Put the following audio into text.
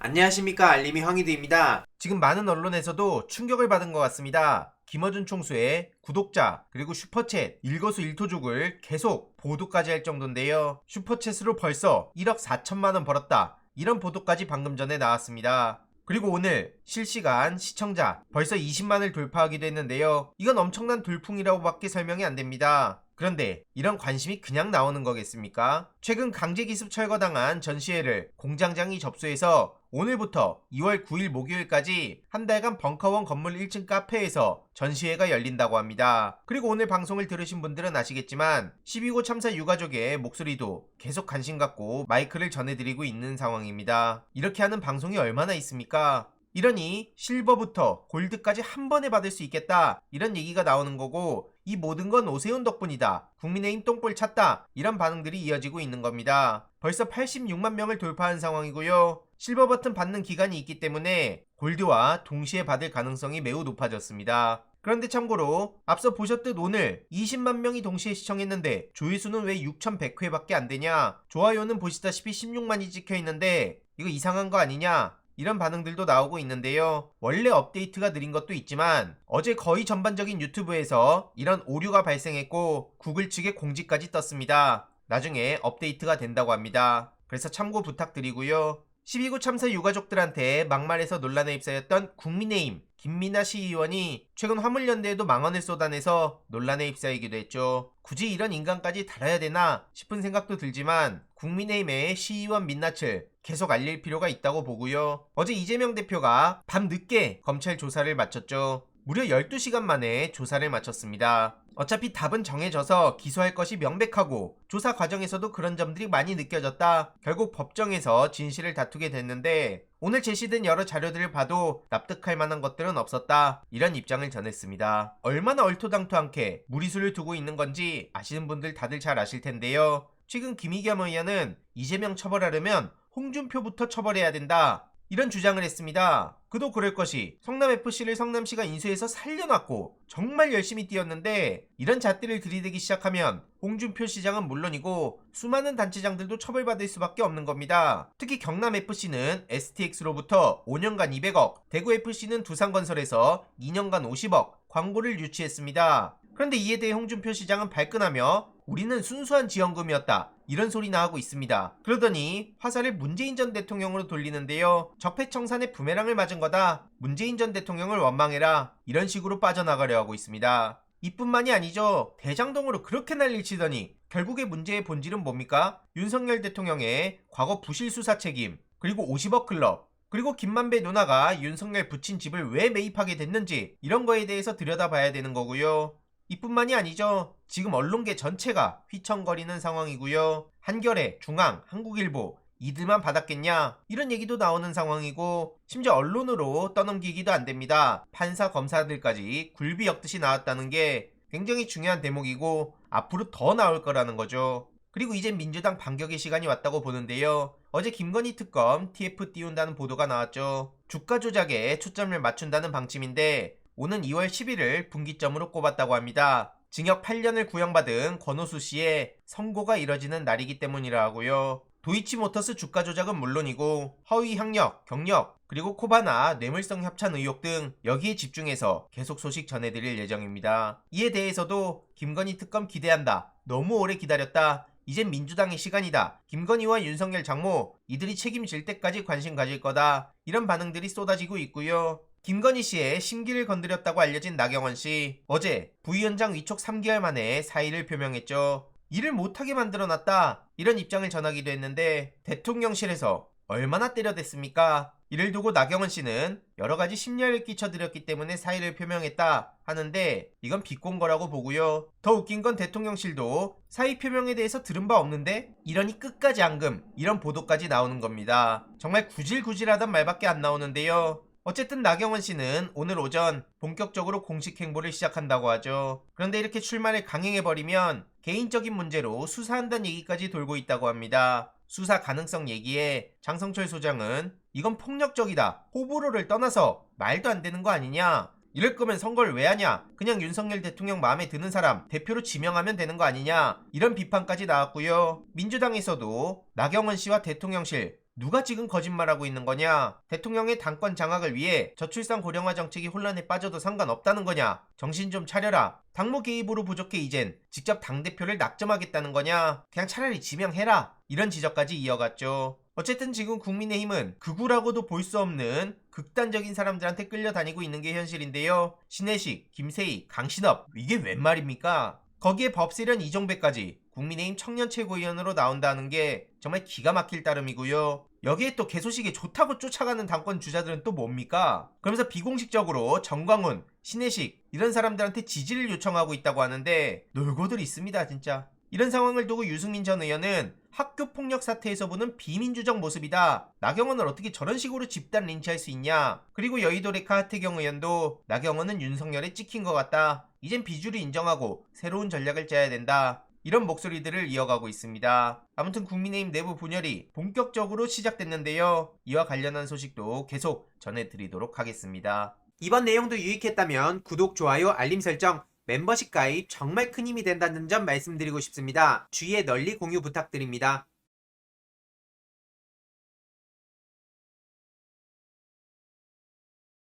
안녕하십니까, 알림이 황희두입니다. 지금 많은 언론에서도 충격을 받은 것 같습니다. 김어준 총수의 구독자 그리고 슈퍼챗 일거수일투족을 계속 보도까지 할 정도인데요. 슈퍼챗으로 벌써 1억 4천만 원 벌었다, 이런 보도까지 방금 전에 나왔습니다. 그리고 오늘 실시간 시청자 벌써 20만을 돌파하기도 했는데요. 이건 엄청난 돌풍이라고 밖에 설명이 안 됩니다. 그런데 이런 관심이 그냥 나오는 거겠습니까? 최근 강제기습 철거당한 전시회를 공장장이 접수해서 오늘부터 2월 9일 목요일까지 한 달간 벙커원 건물 1층 카페에서 전시회가 열린다고 합니다. 그리고 오늘 방송을 들으신 분들은 아시겠지만 12구 참사 유가족의 목소리도 계속 관심 갖고 마이크를 전해드리고 있는 상황입니다. 이렇게 하는 방송이 얼마나 있습니까? 이러니 실버부터 골드까지 한 번에 받을 수 있겠다, 이런 얘기가 나오는 거고, 이 모든 건 오세훈 덕분이다, 국민의힘 똥볼 찼다, 이런 반응들이 이어지고 있는 겁니다. 벌써 86만 명을 돌파한 상황이고요. 실버 버튼 받는 기간이 있기 때문에 골드와 동시에 받을 가능성이 매우 높아졌습니다. 그런데 참고로 앞서 보셨듯 오늘 20만 명이 동시에 시청했는데 조회수는 왜 6,100회밖에 안 되냐, 좋아요는 보시다시피 16만이 찍혀 있는데 이거 이상한 거 아니냐, 이런 반응들도 나오고 있는데요. 원래 업데이트가 느린 것도 있지만 어제 거의 전반적인 유튜브에서 이런 오류가 발생했고 구글 측에 공지까지 떴습니다. 나중에 업데이트가 된다고 합니다. 그래서 참고 부탁드리고요. 12구 참사 유가족들한테 막말해서 논란에 휩싸였던 국민의힘 김민아 시의원이 최근 화물연대에도 망언을 쏟아내서 논란에 휩싸이기도 했죠. 굳이 이런 인간까지 달아야 되나 싶은 생각도 들지만 국민의힘의 시의원 민낯을 계속 알릴 필요가 있다고 보고요. 어제 이재명 대표가 밤늦게 검찰 조사를 마쳤죠. 무려 12시간 만에 조사를 마쳤습니다. 어차피 답은 정해져서 기소할 것이 명백하고 조사 과정에서도 그런 점들이 많이 느껴졌다, 결국 법정에서 진실을 다투게 됐는데 오늘 제시된 여러 자료들을 봐도 납득할 만한 것들은 없었다, 이런 입장을 전했습니다. 얼마나 얼토당토않게 무리수를 두고 있는 건지 아시는 분들 다들 잘 아실 텐데요. 최근 김의겸 의원은 이재명 처벌하려면 홍준표부터 처벌해야 된다, 이런 주장을 했습니다. 그도 그럴 것이 성남FC를 성남시가 인수해서 살려놨고 정말 열심히 뛰었는데 이런 잣대를 들이대기 시작하면 홍준표 시장은 물론이고 수많은 단체장들도 처벌받을 수밖에 없는 겁니다. 특히 경남FC는 STX로부터 5년간 200억, 대구FC는 두산건설에서 2년간 50억 광고를 유치했습니다. 그런데 이에 대해 홍준표 시장은 발끈하며 우리는 순수한 지원금이었다, 이런 소리나 하고 있습니다. 그러더니 화살을 문재인 전 대통령으로 돌리는데요. 적폐청산의 부메랑을 맞은 거다, 문재인 전 대통령을 원망해라, 이런 식으로 빠져나가려 하고 있습니다. 이뿐만이 아니죠. 대장동으로 그렇게 난리를 치더니 결국에 문제의 본질은 뭡니까? 윤석열 대통령의 과거 부실 수사 책임, 그리고 50억 클럽, 그리고 김만배 누나가 윤석열 부친 집을 왜 매입하게 됐는지, 이런 거에 대해서 들여다봐야 되는 거고요. 이뿐만이 아니죠. 지금 언론계 전체가 휘청거리는 상황이고요. 한겨레, 중앙, 한국일보 이들만 받았겠냐, 이런 얘기도 나오는 상황이고 심지어 언론으로 떠넘기기도 안 됩니다. 판사, 검사들까지 굴비 엮듯이 나왔다는 게 굉장히 중요한 대목이고 앞으로 더 나올 거라는 거죠. 그리고 이제 민주당 반격의 시간이 왔다고 보는데요. 어제 김건희 특검 TF 띄운다는 보도가 나왔죠. 주가 조작에 초점을 맞춘다는 방침인데 오는 2월 10일을 분기점으로 꼽았다고 합니다. 징역 8년을 구형받은 권오수 씨의 선고가 이뤄지는 날이기 때문이라 하고요. 도이치모터스 주가 조작은 물론이고 허위 학력, 경력, 그리고 코바나 뇌물성 협찬 의혹 등 여기에 집중해서 계속 소식 전해드릴 예정입니다. 이에 대해서도 김건희 특검 기대한다, 너무 오래 기다렸다, 이젠 민주당의 시간이다, 김건희와 윤석열 장모 이들이 책임질 때까지 관심 가질 거다, 이런 반응들이 쏟아지고 있고요. 김건희 씨의 심기를 건드렸다고 알려진 나경원 씨, 어제 부위원장 위촉 3개월 만에 사의를 표명했죠. 일을 못하게 만들어놨다, 이런 입장을 전하기도 했는데 대통령실에서 얼마나 때려댔습니까? 이를 두고 나경원 씨는 여러가지 심려를 끼쳐드렸기 때문에 사의를 표명했다 하는데 이건 비꼰 거라고 보고요. 더 웃긴 건 대통령실도 사의 표명에 대해서 들은 바 없는데 이러니 끝까지 앙금, 이런 보도까지 나오는 겁니다. 정말 구질구질하단 말밖에 안 나오는데요. 어쨌든 나경원 씨는 오늘 오전 본격적으로 공식 행보를 시작한다고 하죠. 그런데 이렇게 출마를 강행해버리면 개인적인 문제로 수사한다는 얘기까지 돌고 있다고 합니다. 수사 가능성 얘기에 장성철 소장은 이건 폭력적이다, 호불호를 떠나서 말도 안 되는 거 아니냐, 이럴 거면 선거를 왜 하냐, 그냥 윤석열 대통령 마음에 드는 사람 대표로 지명하면 되는 거 아니냐, 이런 비판까지 나왔고요. 민주당에서도 나경원 씨와 대통령실 누가 지금 거짓말하고 있는 거냐? 대통령의 당권 장악을 위해 저출산 고령화 정책이 혼란에 빠져도 상관없다는 거냐? 정신 좀 차려라. 당무 개입으로 부족해 이젠 직접 당대표를 낙점하겠다는 거냐? 그냥 차라리 지명해라. 이런 지적까지 이어갔죠. 어쨌든 지금 국민의힘은 극우라고도 볼 수 없는 극단적인 사람들한테 끌려다니고 있는 게 현실인데요. 신혜식, 김세희, 강신업 이게 웬 말입니까? 거기에 법세련 이종배까지 국민의힘 청년 최고위원으로 나온다는 게 정말 기가 막힐 따름이고요. 여기에 또 개소식에 좋다고 쫓아가는 당권 주자들은 또 뭡니까? 그러면서 비공식적으로 정광훈, 신혜식 이런 사람들한테 지지를 요청하고 있다고 하는데 놀고들 있습니다 진짜. 이런 상황을 두고 유승민 전 의원은 학교 폭력 사태에서 보는 비민주적 모습이다. 나경원을 어떻게 저런 식으로 집단 린치할 수 있냐. 그리고 여의도 레카 하태경 의원도 나경원은 윤석열에 찍힌 것 같다. 이젠 비주를 인정하고 새로운 전략을 짜야 된다. 이런 목소리들을 이어가고 있습니다. 아무튼 국민의힘 내부 분열이 본격적으로 시작됐는데요. 이와 관련한 소식도 계속 전해드리도록 하겠습니다. 이번 내용도 유익했다면 구독, 좋아요, 알림 설정, 멤버십 가입 정말 큰 힘이 된다는 점 말씀드리고 싶습니다. 주위에 널리 공유 부탁드립니다.